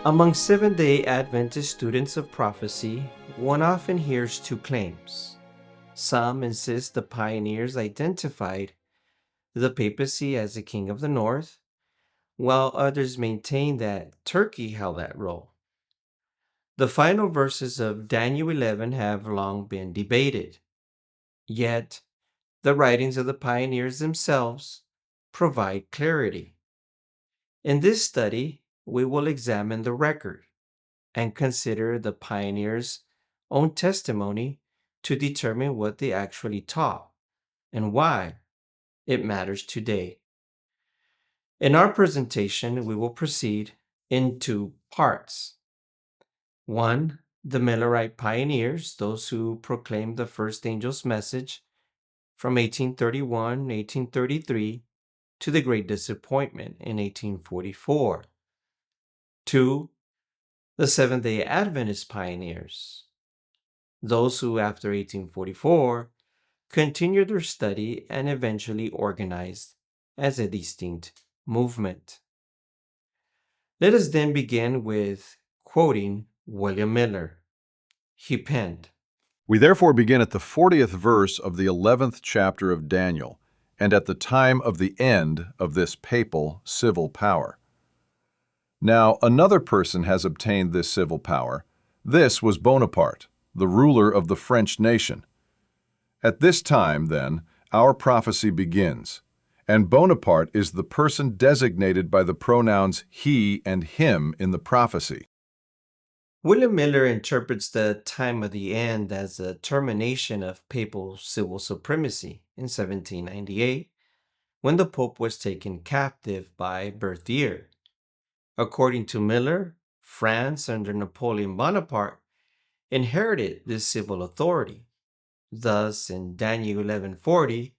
Among Seventh-day Adventist students of prophecy, one often hears two claims. Some insist the pioneers identified the papacy as the king of the north, while others maintain that Turkey held that role. The final verses of Daniel 11 have long been debated, yet the writings of the pioneers themselves provide clarity. In this study, we will examine the record and consider the pioneers' own testimony to determine what they actually taught and why it matters today. In our presentation, we will proceed in two parts. One, the Millerite pioneers, those who proclaimed the first angel's message from 1831 1833 to the Great Disappointment in 1844. Two, the Seventh-day Adventist pioneers, those who, after 1844, continued their study and eventually organized as a distinct movement. Let us then begin with quoting William Miller. He penned, We therefore begin at the 40th verse of the 11th chapter of Daniel, and at the time of the end of this papal civil power. Now another person has obtained this civil power. This was Bonaparte, the ruler of the French nation. At this time, then, our prophecy begins, and Bonaparte is the person designated by the pronouns he and him in the prophecy. William Miller interprets the time of the end as a termination of papal civil supremacy in 1798, when the Pope was taken captive by Berthier. According to Miller, France under Napoleon Bonaparte inherited this civil authority. Thus, in Daniel 11:40,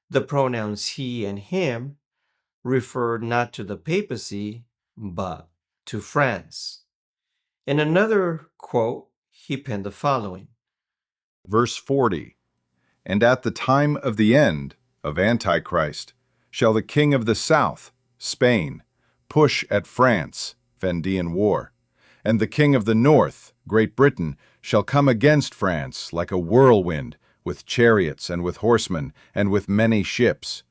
the pronouns he and him refer not to the papacy, but to France. In another quote, he penned the following. Verse 40, And at the time of the end of Antichrist shall the king of the south, Spain, push at France, Vendean war, and the king of the north, Great Britain, shall come against France like a whirlwind, with chariots and with horsemen, and with many ships.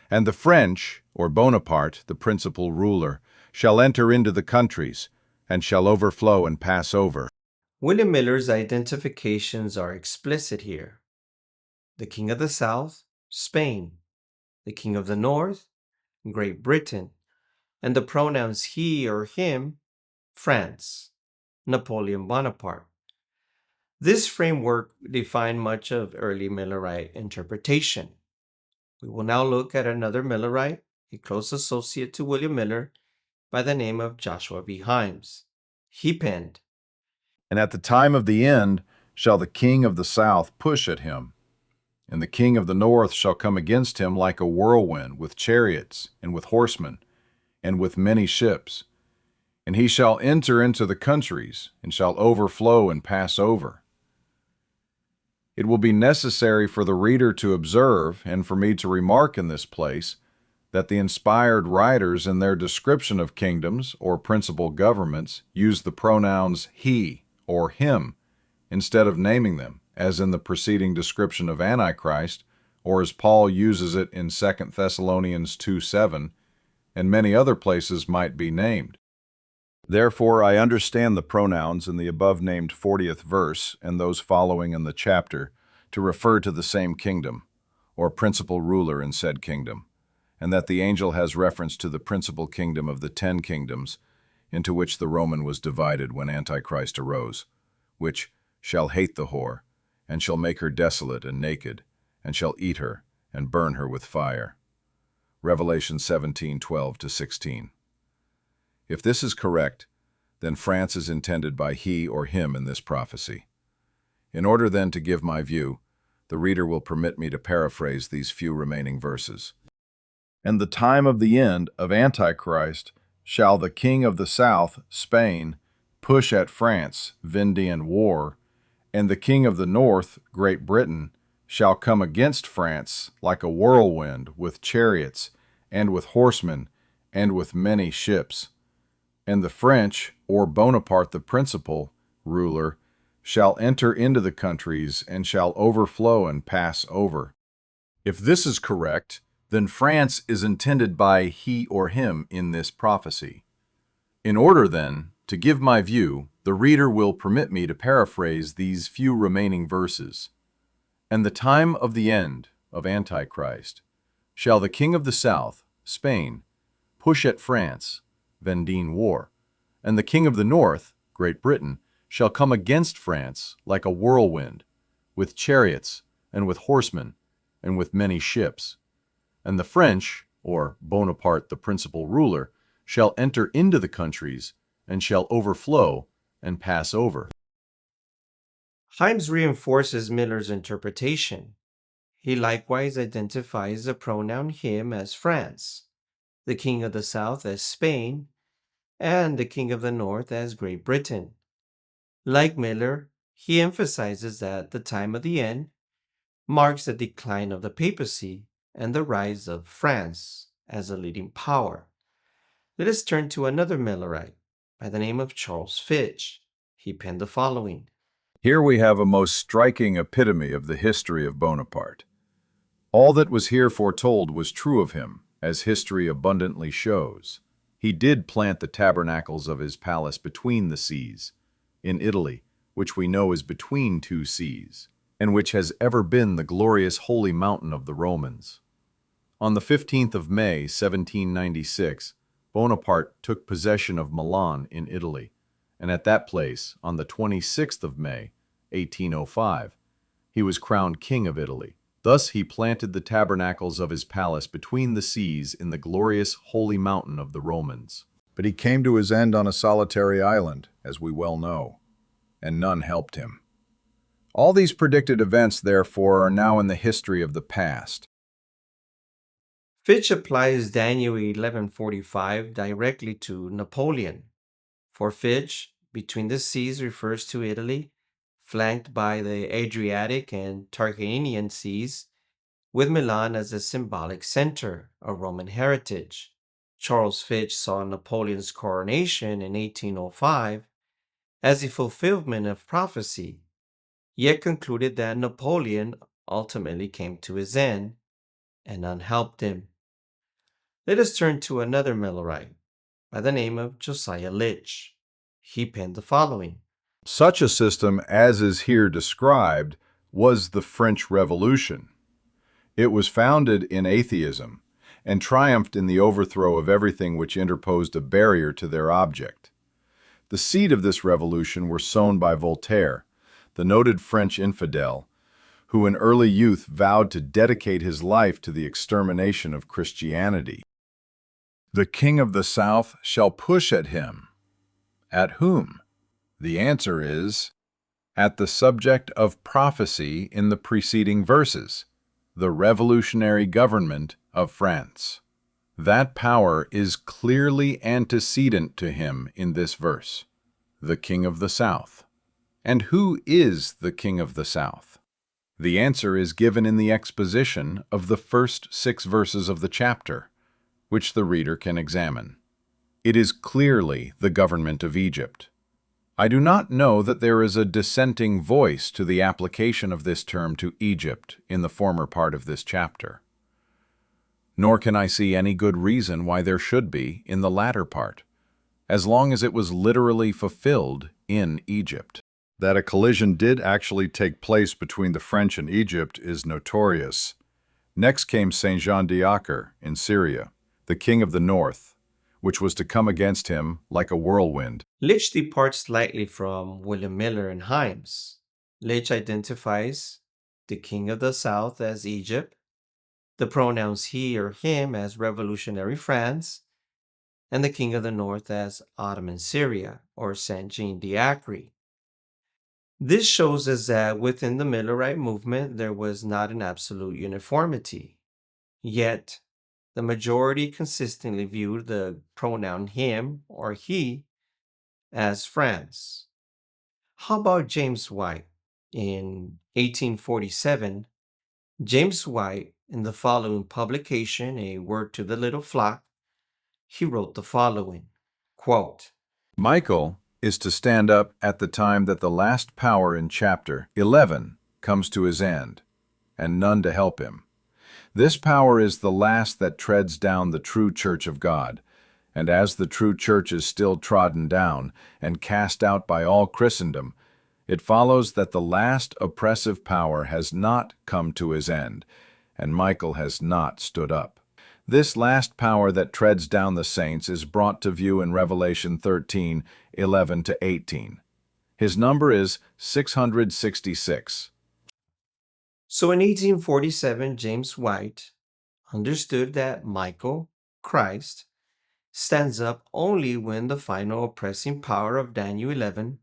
And the French, or Bonaparte, the principal ruler, shall enter into the countries, and shall overflow and pass over. William Miller's identifications are explicit here. The king of the south, Spain. The king of the north, Great Britain. And the pronouns he or him, France, Napoleon Bonaparte. This framework defined much of early Millerite interpretation. We will now look at another Millerite, a close associate to William Miller, by the name of Joshua V. Himes. He penned, And at the time of the end shall the king of the south push at him, and the king of the north shall come against him like a whirlwind, with chariots, and with horsemen, and with many ships. And he shall enter into the countries, and shall overflow and pass over. It will be necessary for the reader to observe, and for me to remark in this place, that the inspired writers in their description of kingdoms or principal governments use the pronouns he or him instead of naming them, as in the preceding description of Antichrist, or as Paul uses it in 2 Thessalonians 2:7, and many other places might be named. Therefore, I understand the pronouns in the above-named 40th verse and those following in the chapter to refer to the same kingdom, or principal ruler in said kingdom, and that the angel has reference to the principal kingdom of the 10 kingdoms into which the Roman was divided when Antichrist arose, which shall hate the whore, and shall make her desolate and naked, and shall eat her, and burn her with fire. Revelation 17:12-16. If this is correct, then France is intended by he or him in this prophecy. In order then to give my view, the reader will permit me to paraphrase these few remaining verses. And the time of the end of Antichrist shall the king of the south, Spain, push at France, Vendean war, and the king of the north, Great Britain, shall come against France like a whirlwind, with chariots, and with horsemen, and with many ships. And the French, or Bonaparte the principal, ruler, shall enter into the countries and shall overflow and pass over. If this is correct, then France is intended by he or him in this prophecy. In order, then, to give my view, the reader will permit me to paraphrase these few remaining verses. And the time of the end of Antichrist shall the king of the south, Spain, push at France, Vendine war, and the king of the north, Great Britain, shall come against France like a whirlwind, with chariots, and with horsemen, and with many ships. And the French, or Bonaparte the principal ruler, shall enter into the countries, and shall overflow and pass over. Himes reinforces Miller's interpretation. He likewise identifies the pronoun him as France, the king of the south as Spain, and the king of the north as Great Britain. Like Miller, he emphasizes that the time of the end marks the decline of the papacy and the rise of France as a leading power. Let us turn to another Millerite by the name of Charles Fitch. He penned the following. Here we have a most striking epitome of the history of Bonaparte. All that was here foretold was true of him, as history abundantly shows. He did plant the tabernacles of his palace between the seas, in Italy, which we know is between two seas, and which has ever been the glorious holy mountain of the Romans. On the 15th of May, 1796, Bonaparte took possession of Milan in Italy, and at that place, on the 26th of May, 1805, he was crowned King of Italy. Thus he planted the tabernacles of his palace between the seas in the glorious holy mountain of the Romans. But he came to his end on a solitary island, as we well know, and none helped him. All these predicted events, therefore, are now in the history of the past. Fitch applies Daniel 11:45 directly to Napoleon. For Fitch, between the seas refers to Italy, flanked by the Adriatic and Tyrrhenian seas, with Milan as a symbolic center of Roman heritage. Charles Fitch saw Napoleon's coronation in 1805 as a fulfillment of prophecy, yet concluded that Napoleon ultimately came to his end and none helped him. Let us turn to another Millerite by the name of Josiah Litch. He penned the following. Such a system as is here described was the French Revolution. It was founded in atheism and triumphed in the overthrow of everything which interposed a barrier to their object. The seed of this revolution were sown by Voltaire, the noted French infidel, who in early youth vowed to dedicate his life to the extermination of Christianity. The king of the south shall push at him. At whom? The answer is, at the subject of prophecy in the preceding verses, the revolutionary government of France. That power is clearly antecedent to him in this verse, the king of the south. And who is the king of the south? The answer is given in the exposition of the first 6 verses of the chapter, which the reader can examine. It is clearly the government of Egypt. I do not know that there is a dissenting voice to the application of this term to Egypt in the former part of this chapter. Nor can I see any good reason why there should be in the latter part, as long as it was literally fulfilled in Egypt. That a collision did actually take place between the French and Egypt is notorious. Next came Saint Jean d'Acre in Syria, the king of the north, which was to come against him like a whirlwind. Litch departs slightly from William Miller and Himes. Litch identifies the king of the south as Egypt, the pronouns he or him as revolutionary France, and the king of the north as Ottoman Syria or Saint Jean d'Acre. This shows us that within the Millerite movement there was not an absolute uniformity. Yet, the majority consistently viewed the pronoun him or he as France. How about James White? In 1847, James White, in the following publication, A Word to the Little Flock, he wrote the following, quote, Michael is to stand up at the time that the last power in chapter 11 comes to his end, and none to help him. This power is the last that treads down the true church of God, and as the true church is still trodden down and cast out by all Christendom, it follows that the last oppressive power has not come to his end, and Michael has not stood up. This last power that treads down the saints is brought to view in Revelation 13:11-18. His number is 666. So in 1847, James White understood that Michael, Christ, stands up only when the final oppressing power of Daniel 11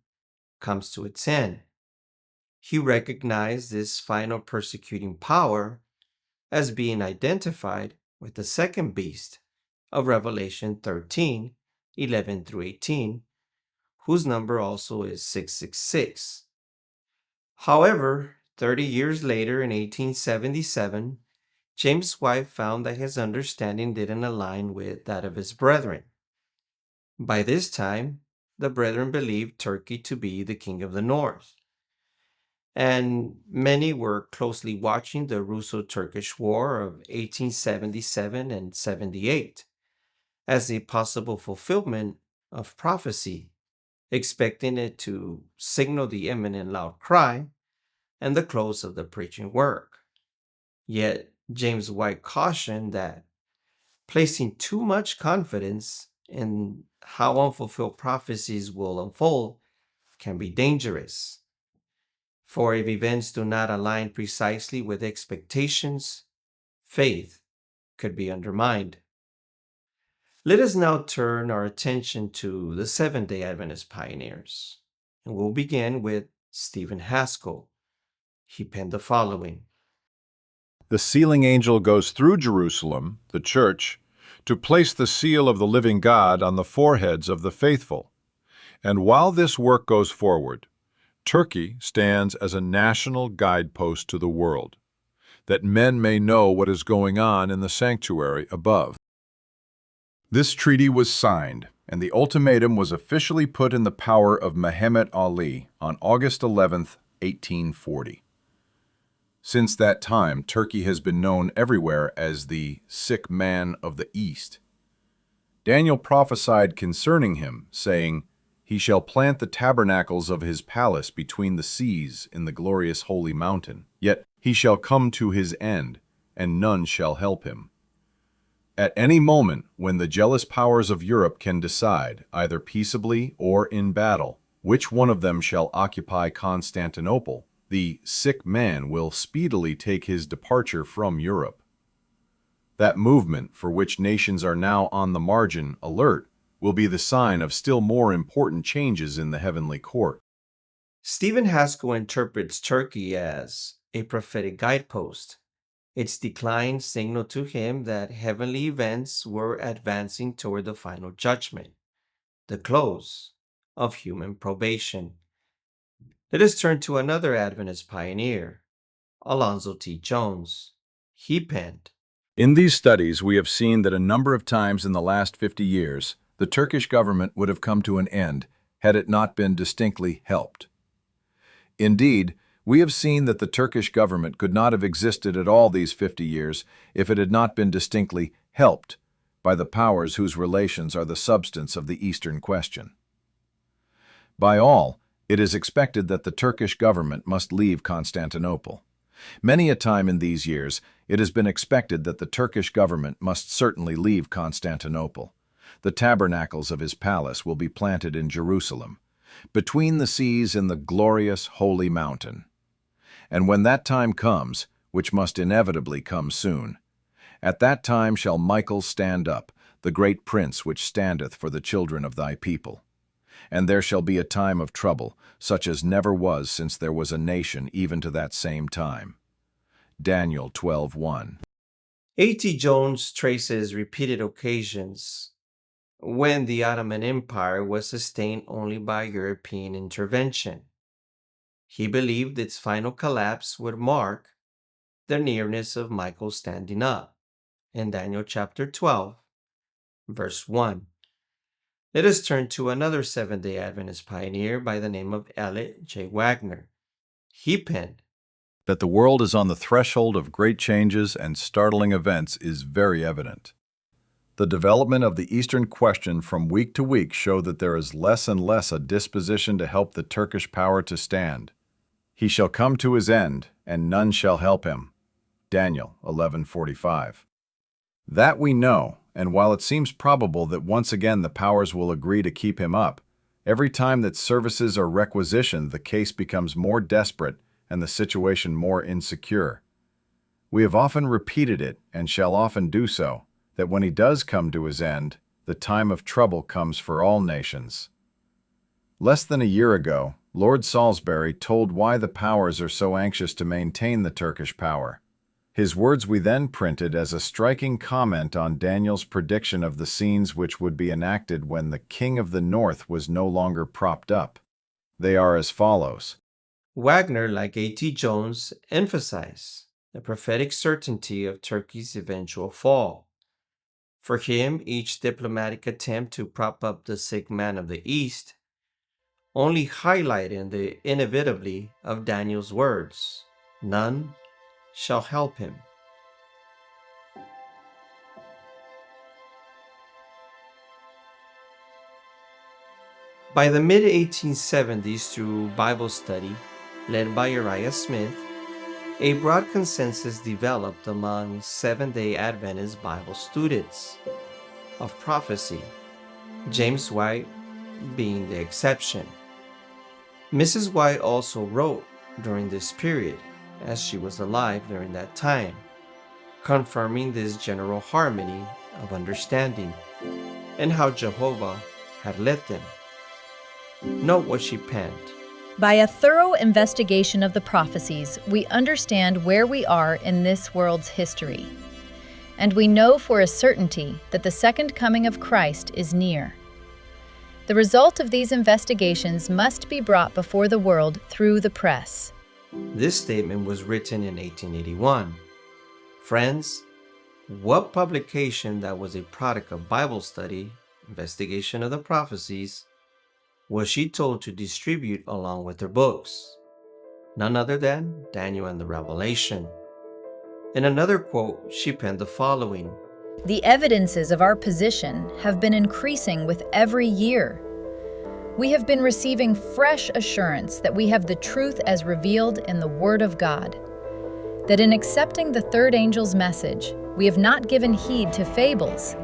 comes to its end. He recognized this final persecuting power as being identified with the second beast of Revelation 13:11-18, whose number also is 666. However, 30 years later in 1877, James White found that his understanding didn't align with that of his brethren. By this time, the brethren believed Turkey to be the king of the north, and many were closely watching the Russo-Turkish War of 1877 and 78 as a possible fulfillment of prophecy, expecting it to signal the imminent loud cry and the close of the preaching work. Yet, James White cautioned that placing too much confidence in how unfulfilled prophecies will unfold can be dangerous. For if events do not align precisely with expectations, faith could be undermined. Let us now turn our attention to the Seventh-day Adventist pioneers, and we'll begin with Stephen Haskell. He penned the following. The sealing angel goes through Jerusalem, the church, to place the seal of the living God on the foreheads of the faithful. And while this work goes forward, Turkey stands as a national guidepost to the world, that men may know what is going on in the sanctuary above. This treaty was signed, and the ultimatum was officially put in the power of Muhammad Ali on August 11th, 1840. Since that time, Turkey has been known everywhere as the sick man of the East. Daniel prophesied concerning him, saying, "He shall plant the tabernacles of his palace between the seas in the glorious holy mountain. Yet he shall come to his end, and none shall help him." At any moment, when the jealous powers of Europe can decide, either peaceably or in battle, which one of them shall occupy Constantinople, the sick man will speedily take his departure from Europe. That movement, for which nations are now on the margin alert, will be the sign of still more important changes in the heavenly court. Stephen Haskell interprets Turkey as a prophetic guidepost. Its decline signaled to him that heavenly events were advancing toward the final judgment, the close of human probation. Let us turn to another Adventist pioneer, Alonzo T. Jones. He penned, In these studies, we have seen that a number of times in the last 50 years, the Turkish government would have come to an end had it not been distinctly helped. Indeed, we have seen that the Turkish government could not have existed at all these 50 years if it had not been distinctly helped by the powers whose relations are the substance of the Eastern question. By all, it is expected that the Turkish government must leave Constantinople. Many a time in these years, it has been expected that the Turkish government must certainly leave Constantinople. The tabernacles of his palace will be planted in Jerusalem, between the seas in the glorious holy mountain. And when that time comes, which must inevitably come soon, at that time shall Michael stand up, the great prince which standeth for the children of thy people. And there shall be a time of trouble, such as never was since there was a nation even to that same time. Daniel 12:1. A.T. Jones traces repeated occasions when the Ottoman Empire was sustained only by European intervention. He believed its final collapse would mark the nearness of Michael standing up in Daniel chapter 12, verse 1. Let us turn to another Seventh-day Adventist pioneer by the name of Elliot J. Wagner. He penned, That the world is on the threshold of great changes and startling events is very evident. The development of the Eastern question from week to week show that there is less and less a disposition to help the Turkish power to stand. He shall come to his end, and none shall help him. Daniel 11:45. That we know, and while it seems probable that once again the powers will agree to keep him up, every time that services are requisitioned, the case becomes more desperate and the situation more insecure. We have often repeated it, and shall often do so, that when he does come to his end, the time of trouble comes for all nations. Less than a year ago, Lord Salisbury told why the powers are so anxious to maintain the Turkish power. His words we then printed as a striking comment on Daniel's prediction of the scenes which would be enacted when the King of the North was no longer propped up. They are as follows. Wagner, like A.T. Jones, emphasized the prophetic certainty of Turkey's eventual fall. For him, each diplomatic attempt to prop up the sick man of the East only highlighted the inevitability of Daniel's words, "None shall help him." By the mid-1870s, through Bible study led by Uriah Smith, a broad consensus developed among Seventh-day Adventist Bible students of prophecy, James White being the exception. Mrs. White also wrote during this period, as she was alive during that time, confirming this general harmony of understanding and how Jehovah had led them. Note what she penned. By a thorough investigation of the prophecies, we understand where we are in this world's history. And we know for a certainty that the second coming of Christ is near. The result of these investigations must be brought before the world through the press. This statement was written in 1881. Friends, what publication that was a product of Bible study, investigation of the prophecies, was she told to distribute along with her books? None other than Daniel and the Revelation. In another quote, she penned the following. The evidences of our position have been increasing with every year. We have been receiving fresh assurance that we have the truth as revealed in the Word of God, that in accepting the third angel's message, we have not given heed to fables,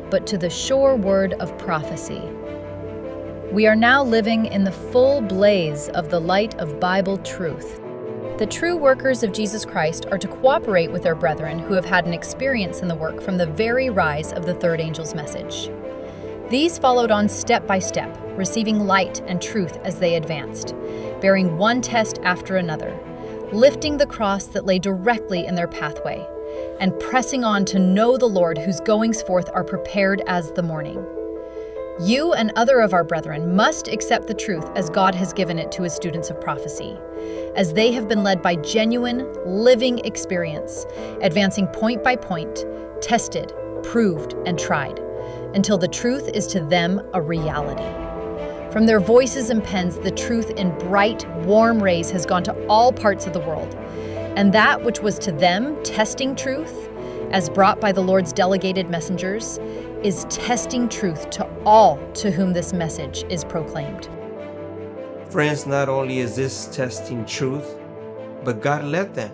but to the sure word of prophecy. We are now living in the full blaze of the light of Bible truth. The true workers of Jesus Christ are to cooperate with their brethren who have had an experience in the work from the very rise of the third angel's message. These followed on step by step, receiving light and truth as they advanced, bearing one test after another, lifting the cross that lay directly in their pathway, and pressing on to know the Lord whose goings forth are prepared as the morning. You and other of our brethren must accept the truth as God has given it to his students of prophecy, as they have been led by genuine, living experience, advancing point by point, tested, proved, and tried, until the truth is to them a reality. From their voices and pens, the truth in bright, warm rays has gone to all parts of the world, and that which was to them testing truth, as brought by the Lord's delegated messengers, is testing truth to all to whom this message is proclaimed. Friends, not only is this testing truth, but God led them.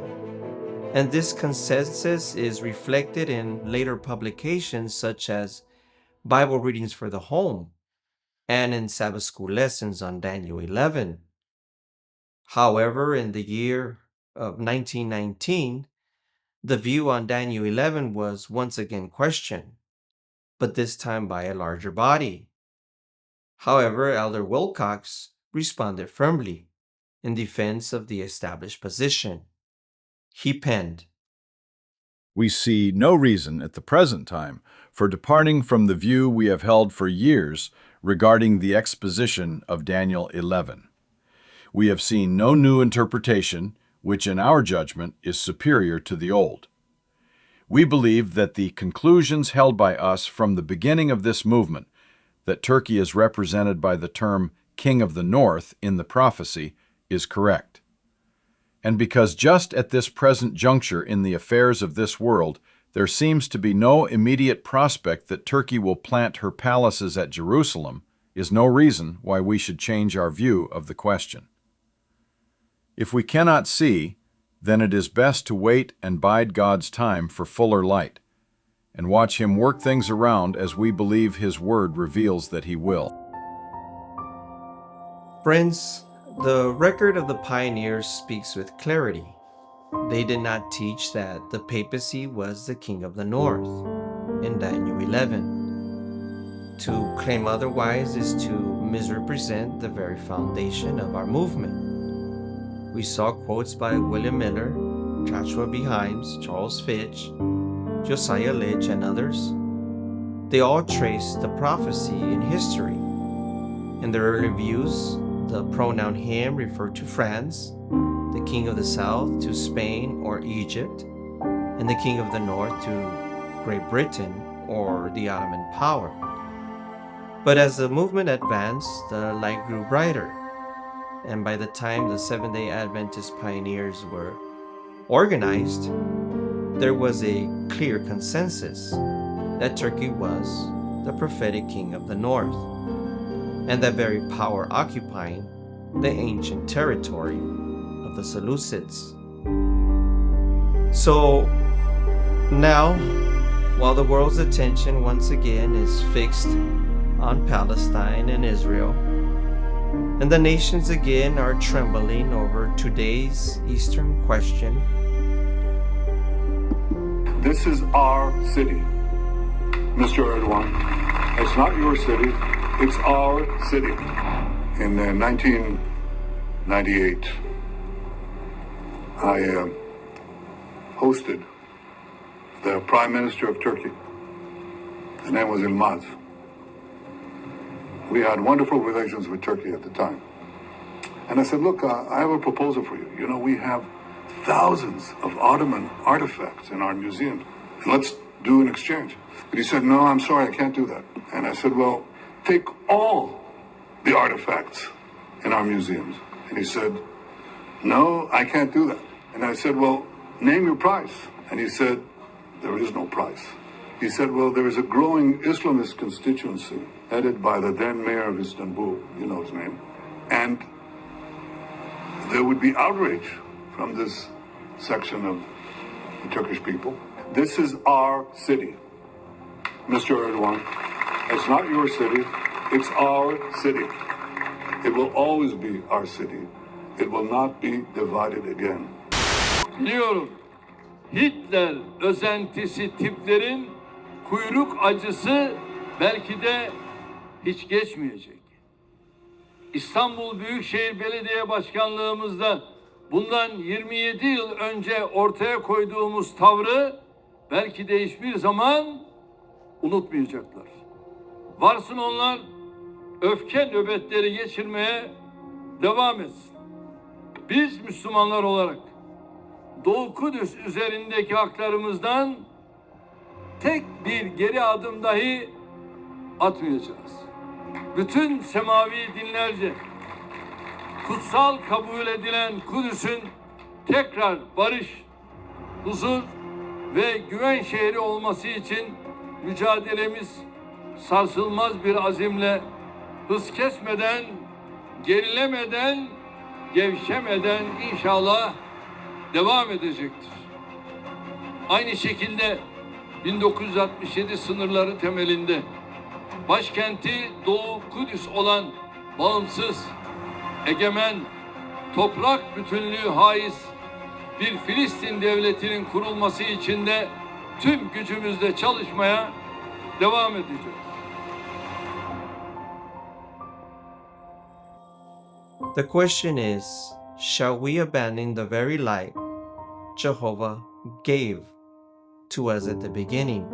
And this consensus is reflected in later publications such as Bible Readings for the Home and in Sabbath School lessons on Daniel 11. However, in the year of 1919, the view on Daniel 11 was once again questioned, but this time by a larger body. However, Elder Wilcox responded firmly in defense of the established position. He penned, We see no reason at the present time for departing from the view we have held for years regarding the exposition of Daniel 11. We have seen no new interpretation which in our judgment is superior to the old. We believe that the conclusions held by us from the beginning of this movement, that Turkey is represented by the term King of the North in the prophecy is correct. And because just at this present juncture in the affairs of this world, there seems to be no immediate prospect that Turkey will plant her palaces at Jerusalem, is no reason why we should change our view of the question. If we cannot see, then it is best to wait and bide God's time for fuller light, and watch Him work things around as we believe His Word reveals that He will. Friends, the record of the pioneers speaks with clarity. They did not teach that the papacy was the king of the north in Daniel 11. To claim otherwise is to misrepresent the very foundation of our movement. We saw quotes by William Miller, Joshua B. Himes, Charles Fitch, Josiah Litch, and others. They all trace the prophecy in history. In their early views, the pronoun him referred to France, the king of the south to Spain or Egypt, and the king of the north to Great Britain or the Ottoman power. But as the movement advanced, the light grew brighter, and by the time the Seventh-day Adventist pioneers were organized, there was a clear consensus that Turkey was the prophetic king of the north, and that very power occupying the ancient territory of the Seleucids. So now, while the world's attention once again is fixed on Palestine and Israel, and the nations again are trembling over today's Eastern question, this is our city, Mr. Erdogan. It's not your city, it's our city. In 1998, I hosted the Prime Minister of Turkey. His name was Yilmaz. We had wonderful relations with Turkey at the time. And I said, look, I have a proposal for you. You know, we have thousands of Ottoman artifacts in our museums. Let's do an exchange. But he said, no, I'm sorry, I can't do that. And I said, well, take all the artifacts in our museums. And he said, no, I can't do that. And I said, well, name your price. And he said, there is no price. He said, well, there is a growing Islamist constituency headed by the then mayor of Istanbul, you know his name, and there would be outrage from this section of the Turkish people. This is our city, Mr. Erdogan. It's not your city, it's our city. It will always be our city. It will not be divided again. Biliyorum, Hitler özentisi tiplerin kuyruk acısı belki de hiç geçmeyecek. İstanbul Büyükşehir Belediye Başkanlığımızda bundan 27 yıl önce ortaya koyduğumuz tavrı belki de hiçbir zaman unutmayacaklar. Varsın onlar öfke nöbetleri geçirmeye devam etsin. Biz Müslümanlar olarak Doğu Kudüs üzerindeki haklarımızdan tek bir geri adım dahi atmayacağız. Bütün semavi dinlerce kutsal kabul edilen Kudüs'ün tekrar barış, huzur ve güven şehri olması için mücadelemiz sarsılmaz bir azimle, hız kesmeden, gerilemeden, gevşemeden inşallah devam edecektir. Aynı şekilde 1967 sınırları temelinde başkenti Doğu Kudüs olan bağımsız, egemen, toprak bütünlüğü haiz bir Filistin devletinin kurulması için de tüm gücümüzle çalışmaya devam edeceğiz. The question is, shall we abandon the very light Jehovah gave to us at the beginning?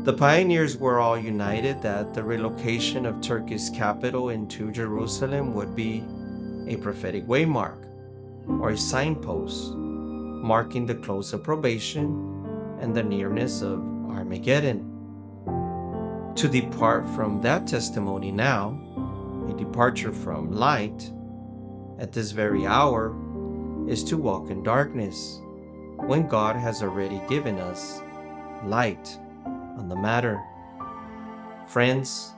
The pioneers were all united that the relocation of Turkey's capital into Jerusalem would be a prophetic waymark or a signpost marking the close of probation and the nearness of Armageddon. To depart from that testimony now, a departure from light, at this very hour, is to walk in darkness, when God has already given us light on the matter. Friends,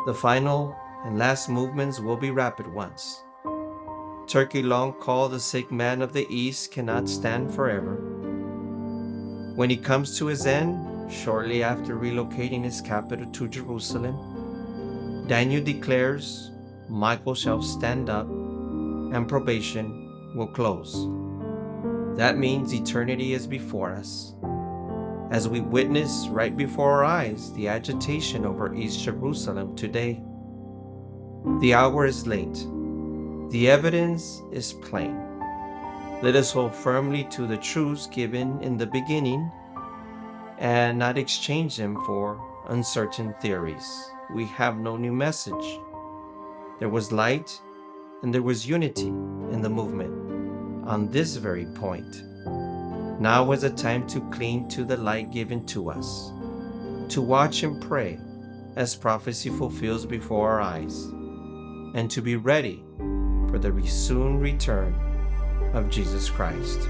the final and last movements will be rapid ones. Turkey long called the sick man of the East cannot stand forever. When he comes to his end, shortly after relocating his capital to Jerusalem, Daniel declares Michael shall stand up and probation will close. That means eternity is before us, as we witness right before our eyes the agitation over East Jerusalem today. The hour is late. The evidence is plain. Let us hold firmly to the truths given in the beginning and not exchange them for uncertain theories. We have no new message. There was light and there was unity in the movement on this very point. Now is a time to cling to the light given to us, to watch and pray as prophecy fulfills before our eyes, and to be ready for the soon return of Jesus Christ.